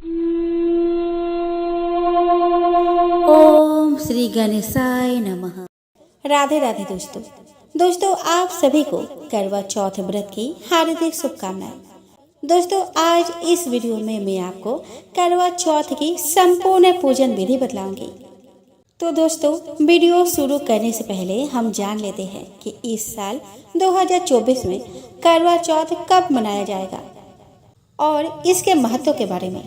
ओम श्री गणेशाय नमः। राधे राधे दोस्तों आप सभी को करवा चौथ व्रत की हार्दिक शुभकामनाएं। दोस्तों आज इस वीडियो में मैं आपको करवा चौथ की संपूर्ण पूजन विधि बतलाऊंगी। तो दोस्तों वीडियो शुरू करने से पहले हम जान लेते हैं कि इस साल 2024 में करवा चौथ कब मनाया जाएगा और इसके महत्व के बारे में।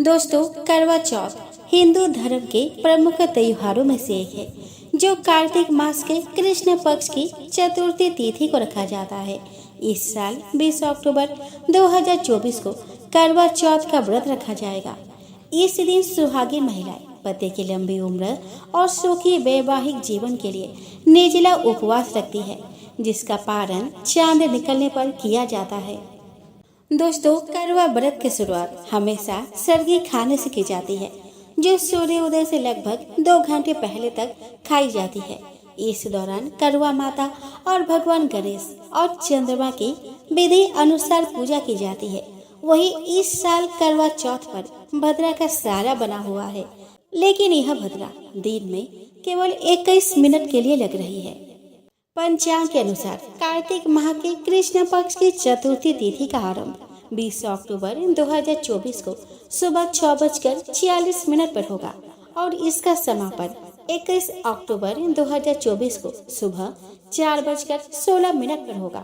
दोस्तों करवा चौथ हिंदू धर्म के प्रमुख त्योहारों में से एक है जो कार्तिक मास के कृष्ण पक्ष की चतुर्थी तिथि को रखा जाता है। इस साल 20 अक्टूबर 2024 को करवा चौथ का व्रत रखा जाएगा। इस दिन सुहागिन महिलाएं पति की लंबी उम्र और सुखी वैवाहिक जीवन के लिए निर्जला उपवास रखती है, जिसका पारण चांद निकलने पर किया जाता है। दोस्तों करवा व्रत की शुरुआत हमेशा सरगी खाने से की जाती है, जो सूर्योदय से लगभग 2 घंटे पहले तक खाई जाती है। इस दौरान करवा माता और भगवान गणेश और चंद्रमा की विधि अनुसार पूजा की जाती है। वही इस साल करवा चौथ पर भद्रा का सारा बना हुआ है, लेकिन यह भद्रा दिन में केवल 21 मिनट के लिए लग रही है। पंचांग के अनुसार कार्तिक माह के कृष्ण पक्ष की चतुर्थी तिथि का आरंभ 20 अक्टूबर 2024 को सुबह 6:46 पर होगा और इसका समापन 21 अक्टूबर 2024 को सुबह 4:16 पर होगा।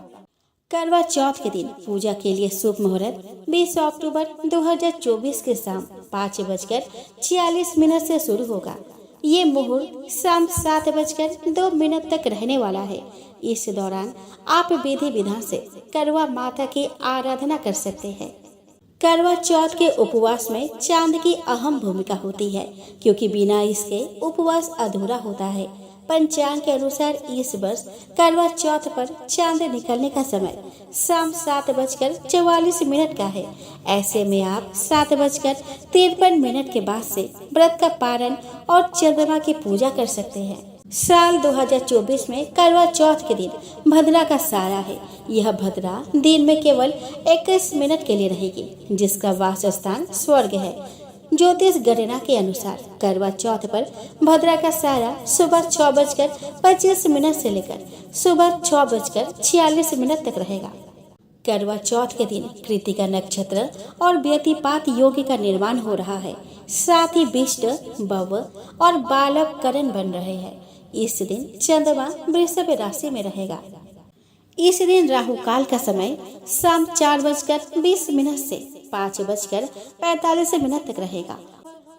करवा चौथ के दिन पूजा के लिए शुभ मुहूर्त 20 अक्टूबर 2024 के शाम 5:46 से शुरू होगा। ये मुहूर्त शाम 7:02 तक रहने वाला है। इस दौरान आप विधि विधान से करवा माता की आराधना कर सकते हैं। करवा चौथ के उपवास में चांद की अहम भूमिका होती है, क्योंकि बिना इसके उपवास अधूरा होता है। पंचांग के अनुसार इस वर्ष करवा चौथ पर चांद निकलने का समय शाम 7:44 का है। ऐसे में आप 7:53 के बाद से व्रत का पारण और चंद्रमा की पूजा कर सकते हैं। साल 2024 में करवा चौथ के दिन भद्रा का सारा है। यह भद्रा दिन में केवल 21 मिनट के लिए रहेगी, जिसका वास स्थान स्वर्ग है। ज्योतिष गणना के अनुसार करवा चौथ पर भद्रा का सारा सुबह 6:25 से लेकर सुबह 6:46 तक रहेगा। करवा चौथ के दिन कृतिका नक्षत्र और व्यतिपात योग का निर्माण हो रहा है। साथ ही विष्ट भव और बालक करण बन रहे हैं। इस दिन चंद्रमा वृषभ राशि में रहेगा। इस दिन राहु काल का समय शाम 4:20 से 5:45 तक रहेगा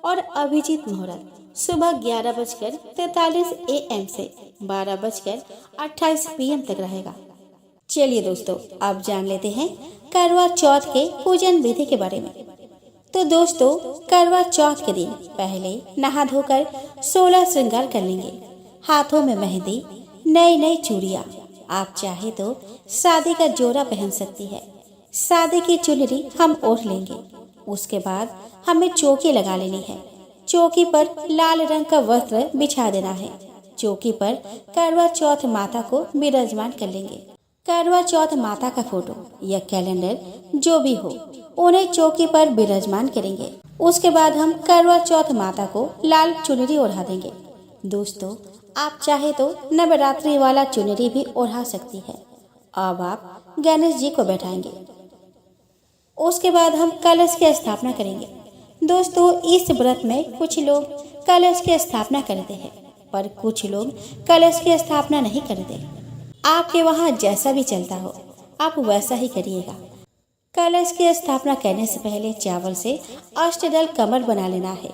और अभिजीत मुहूर्त सुबह 11:43 AM से 12:28 PM तक रहेगा। चलिए दोस्तों अब जान लेते हैं करवा चौथ के पूजन विधि के बारे में। तो दोस्तों करवा चौथ के दिन पहले नहा धोकर 16 श्रृंगार कर लेंगे। हाथों में मेहंदी, नई चूड़ियाँ। आप चाहे तो शादी का जोड़ा पहन सकती है। शादी की चुनरी हम ओढ़ लेंगे। उसके बाद हमें चौकी लगा लेनी है। चौकी पर लाल रंग का वस्त्र बिछा देना है। चौकी पर करवा चौथ माता को विराजमान कर लेंगे। करवा चौथ माता का फोटो या कैलेंडर जो भी हो, उन्हें चौकी पर विराजमान करेंगे। उसके बाद हम करवा चौथ माता को लाल चुनरी ओढ़ा देंगे। दोस्तों आप चाहे तो नवरात्रि वाला चुनरी भी ओढ़ा सकती है। अब आप गणेश जी को बैठाएंगे। उसके बाद हम कलश की स्थापना करेंगे। दोस्तों इस व्रत में कुछ लोग कलश की स्थापना करते हैं, पर कुछ लोग कलश की स्थापना नहीं करते। आपके वहाँ जैसा भी चलता हो आप वैसा ही करिएगा। कलश की स्थापना करने से पहले चावल से अष्टदल कमल बना लेना है।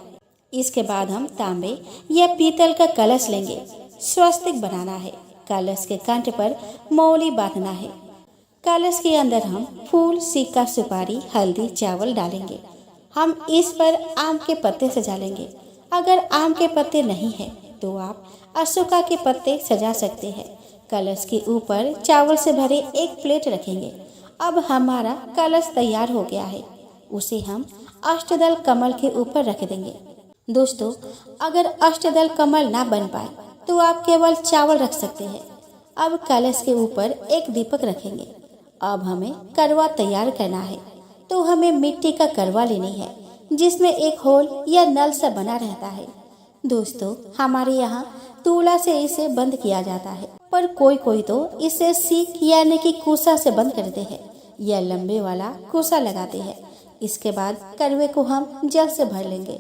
इसके बाद हम तांबे या पीतल का कलश लेंगे। स्वस्तिक बनाना है। कलश के कंठ पर मौली बांधना है। कलश के अंदर हम फूल, सिक्का, सुपारी, हल्दी, चावल डालेंगे। हम इस पर आम के पत्ते सजा लेंगे। अगर आम के पत्ते नहीं है तो आप अशोका के पत्ते सजा सकते हैं। कलश के ऊपर चावल से भरे एक प्लेट रखेंगे। अब हमारा कलश तैयार हो गया है। उसे हम अष्टदल कमल के ऊपर रख देंगे। दोस्तों अगर अष्टदल कमल ना बन पाए तो आप केवल चावल रख सकते हैं। अब कलश के ऊपर एक दीपक रखेंगे। अब हमें करवा तैयार करना है, तो हमें मिट्टी का करवा लेनी है। जिसमें एक होल या नल सा बना रहता है। दोस्तों, हमारे यहाँ तूला से इसे बंद किया जाता है, पर कोई कोई तो इसे सीक यानी कि कुसा से बंद करते हैं या लंबे वाला कुसा लगाते हैं। इसके बाद करवे को हम जल से भर लेंगे,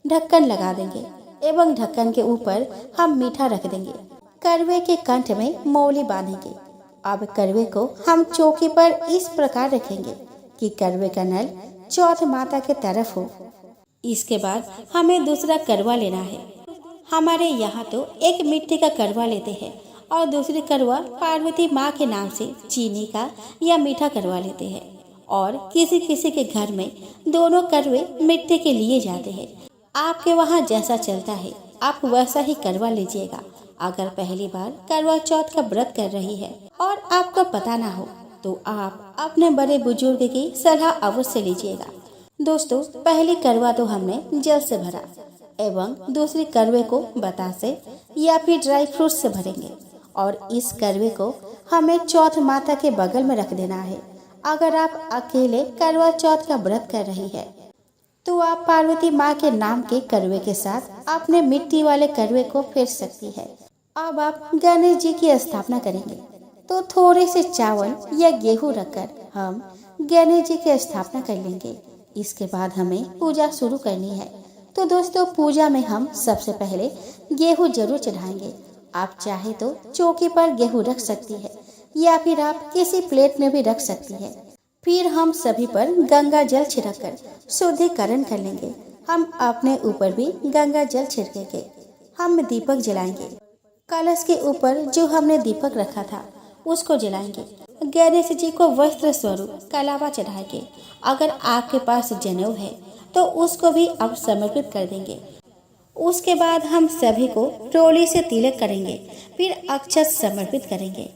ढक्कन लगा देंगे एवं ढक्कन के ऊपर हम मीठा रख देंगे। करवे के कंठ में मौली बांधेंगे। अब करवे को हम चौकी पर इस प्रकार रखेंगे कि करवे का नल चौथ माता के तरफ हो। इसके बाद हमें दूसरा करवा लेना है। हमारे यहाँ तो एक मिट्टी का करवा लेते हैं और दूसरी करवा पार्वती माँ के नाम से चीनी का या मीठा करवा लेते हैं, और किसी किसी के घर में दोनों करवे मिट्टी के लिए जाते हैं। आपके वहाँ जैसा चलता है आप वैसा ही करवा लीजिएगा। अगर पहली बार करवा चौथ का व्रत कर रही है और आपको पता ना हो तो आप अपने बड़े बुजुर्ग की सलाह अवश्य लीजिएगा। दोस्तों, पहली करवा तो हमने जल से भरा एवं दूसरी करवे को बतासे या फिर ड्राई फ्रूट से भरेंगे, और इस करवे को हमें चौथ माता के बगल में रख देना है। अगर आप अकेले करवा चौथ का व्रत कर रही है तो आप पार्वती माँ के नाम के करवे के साथ अपने मिट्टी वाले करवे को फेर सकती है। अब आप गणेश जी की स्थापना करेंगे तो थोड़े से चावल या गेहूं रखकर हम गणेश जी की स्थापना कर लेंगे। इसके बाद हमें पूजा शुरू करनी है। तो दोस्तों, पूजा में हम सबसे पहले गेहूं जरूर चढ़ाएंगे। आप चाहे तो चौकी पर गेहूं रख सकती है या फिर आप किसी प्लेट में भी रख सकती है। फिर हम सभी पर गंगा जल छिड़ककर शुद्धिकरण कर लेंगे। हम अपने ऊपर भी गंगा जल छिड़केंगे। हम दीपक जलाएंगे। कलश के ऊपर जो हमने दीपक रखा था उसको जलाएंगे। गणेश जी को वस्त्र स्वरूप कलावा चढ़ाएंगे। अगर आपके पास जनेऊ है तो उसको भी अब समर्पित कर देंगे। उसके बाद हम सभी को रोली से तिलक करेंगे, फिर अक्षत समर्पित करेंगे।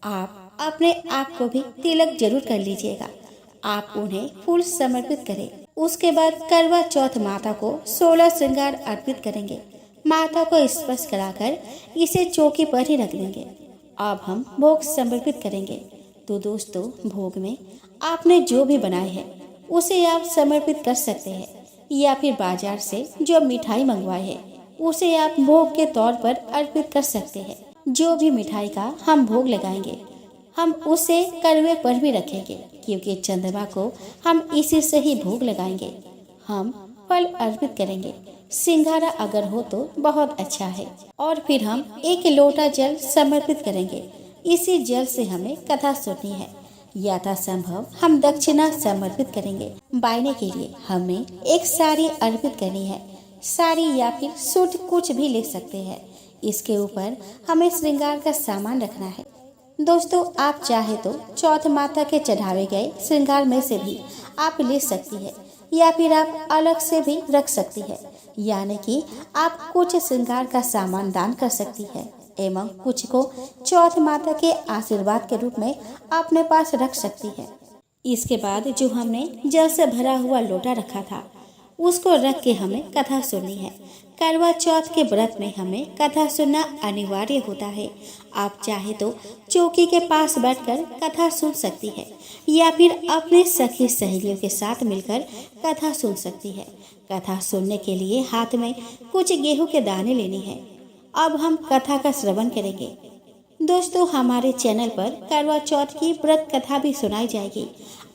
आप अपने आप को भी तिलक जरूर कर लीजिएगा। आप उन्हें फूल समर्पित करें। उसके बाद करवा चौथ माता को 16 श्रृंगार अर्पित करेंगे। माता को स्पर्श कराकर इसे चौकी पर ही रख देंगे। अब हम भोग समर्पित करेंगे। तो दोस्तों, भोग में आपने जो भी बनाए है उसे आप समर्पित कर सकते हैं, या फिर बाजार से जो मिठाई मंगवाए है उसे आप भोग के तौर पर अर्पित कर सकते हैं। जो भी मिठाई का हम भोग लगाएंगे हम उसे करवे पर भी रखेंगे, क्योंकि चंद्रमा को हम इसी से ही भोग लगाएंगे। हम फल अर्पित करेंगे। सिंघारा अगर हो तो बहुत अच्छा है। और फिर हम एक लोटा जल समर्पित करेंगे। इसी जल से हमें कथा सुननी है। यथासंभव हम दक्षिणा समर्पित करेंगे। बायने के लिए हमें एक साड़ी अर्पित करनी है। साड़ी या फिर सूट कुछ भी ले सकते हैं। इसके ऊपर हमें श्रृंगार का सामान रखना है। दोस्तों, आप चाहे तो चौथ माता के चढ़ावे गए श्रृंगार में से भी आप ले सकती है, या फिर आप अलग से भी रख सकती है। यानी कि आप कुछ श्रृंगार का सामान दान कर सकती है एवं कुछ को चौथ माता के आशीर्वाद के रूप में अपने पास रख सकती है। इसके बाद जो हमने जल से भरा हुआ लोटा रखा था उसको रख के हमें कथा सुननी है। करवा चौथ के व्रत में हमें कथा सुनना अनिवार्य होता है। आप चाहे तो चौकी के पास बैठकर कथा सुन सकती है, या फिर अपने सखी सहेलियों के साथ मिलकर कथा सुन सकती है। कथा सुनने के लिए हाथ में कुछ गेहूं के दाने लेने हैं। अब हम कथा का श्रवण करेंगे। दोस्तों, हमारे चैनल पर करवा चौथ की व्रत कथा भी सुनाई जाएगी।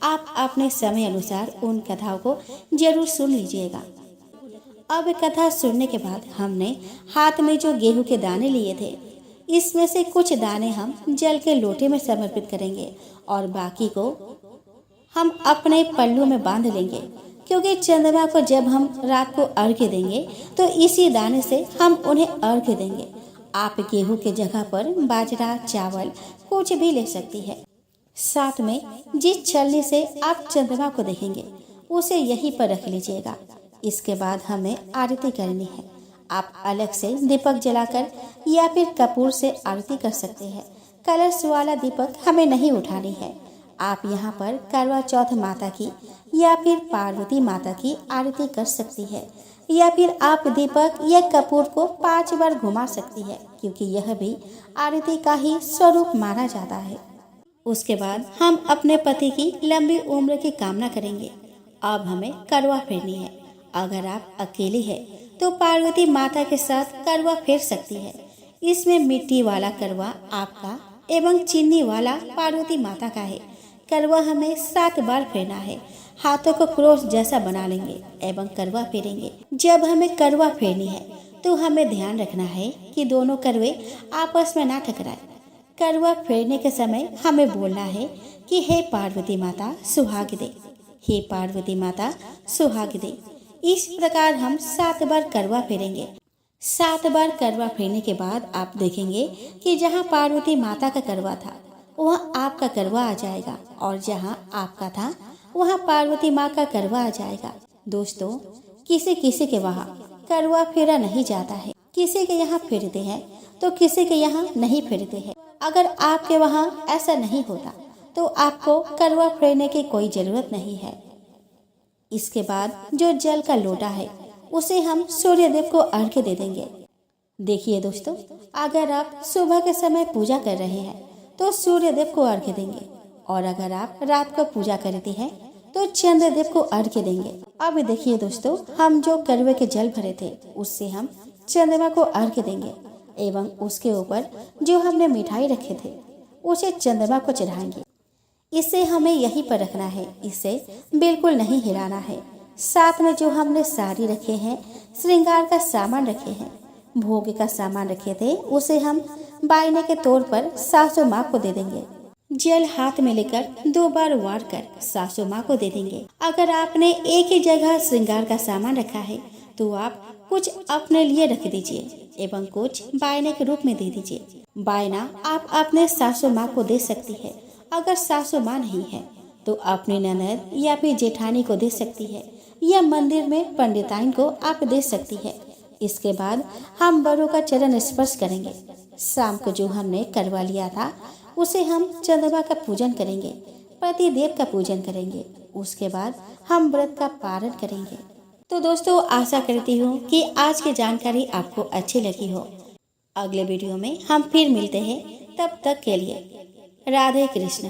आप अपने समय अनुसार उन कथाओं को जरूर सुन लीजिएगा। अब कथा सुनने के बाद हमने हाथ में जो गेहूं के दाने लिए थे इसमें से कुछ दाने हम जल के लोटे में समर्पित करेंगे और बाकी को हम अपने पल्लू में बांध लेंगे, क्योंकि चंद्रमा को जब हम रात को अर्घ्य देंगे तो इसी दाने से हम उन्हें अर्घ्य देंगे। आप गेहूं के जगह पर बाजरा, चावल कुछ भी ले सकती है। साथ में जिस छलनी से आप चंद्रमा को देखेंगे उसे यहीं पर रख लीजिएगा। इसके बाद हमें आरती करनी है। आप अलग से दीपक जलाकर या फिर कपूर से आरती कर सकते हैं। कलश वाला दीपक हमें नहीं उठानी है। आप यहाँ पर करवा चौथ माता की या फिर पार्वती माता की आरती कर सकती है, या फिर आप दीपक या कपूर को 5 बार घुमा सकती है, क्योंकि यह भी आरती का ही स्वरूप माना जाता है। उसके बाद हम अपने पति की लंबी उम्र की कामना करेंगे। अब हमें करवा फेरनी है। अगर आप अकेली है तो पार्वती माता के साथ करवा फेर सकती है। इसमें मिट्टी वाला करवा आपका एवं चीनी वाला पार्वती माता का है। करवा हमें 7 बार फेरना है। हाथों को क्रॉस जैसा बना लेंगे एवं करवा फेरेंगे। जब हमें करवा फेरनी है तो हमें ध्यान रखना है कि दोनों करवे आपस में ना टकराए। करवा फेरने के समय हमें बोलना है कि हे पार्वती माता सुहाग दे, हे पार्वती माता सुहाग दे। इस प्रकार हम 7 बार करवा फेरेंगे। 7 बार करवा फेरने के बाद आप देखेंगे कि जहाँ पार्वती माता का करवा था वहाँ आपका करवा आ जाएगा और जहाँ आपका था वहाँ पार्वती माँ का करवा आ जाएगा। दोस्तों, किसी किसी के वहाँ करवा फेरा नहीं जाता है। किसी के यहाँ फेरते हैं तो किसी के यहाँ नहीं फेरते हैं। अगर आपके वहाँ ऐसा नहीं होता तो आपको करवा फेरने की कोई जरूरत नहीं है। इसके बाद जो जल का लोटा है उसे हम सूर्य देव को अर्घ्य दे देंगे। देखिए दोस्तों, अगर आप सुबह के समय पूजा कर रहे हैं तो सूर्य देव को अर्घ्य देंगे और अगर आप रात को पूजा करते हैं तो चंद्र देव को अर्घ्य देंगे। अब देखिए दोस्तों, हम जो करवे के जल भरे थे उससे हम चंद्रमा को अर्घ्य देंगे एवं उसके ऊपर जो हमने मिठाई रखे थे उसे चंद्रमा को चढ़ाएंगे। इसे हमें यहीं पर रखना है, इसे बिल्कुल नहीं हिलाना है। साथ में जो हमने साड़ी रखे हैं, श्रृंगार का सामान रखे हैं, भोग का सामान रखे थे उसे हम बायने के तौर पर सासू माँ को दे देंगे। जल हाथ में लेकर 2 बार वार कर सासू माँ को दे देंगे। अगर आपने एक ही जगह श्रृंगार का सामान रखा है तो आप कुछ अपने लिए रख दीजिए एवं कुछ बायने के रूप में दे दीजिए। बायना आप अपने सासू माँ को दे सकती है। अगर सासू माँ नहीं है तो अपनी ननद या फिर जेठानी को दे सकती है या मंदिर में पंडिताइन को आप दे सकती है। इसके बाद हम बड़ों का चरण स्पर्श करेंगे। शाम को जो हमने करवा लिया था उसे हम चंद्रमा का पूजन करेंगे, पति देव का पूजन करेंगे। उसके बाद हम व्रत का पारण करेंगे। तो दोस्तों, आशा करती हूँ कि आज की जानकारी आपको अच्छी लगी हो। अगले वीडियो में हम फिर मिलते हैं, तब तक के लिए राधे कृष्ण।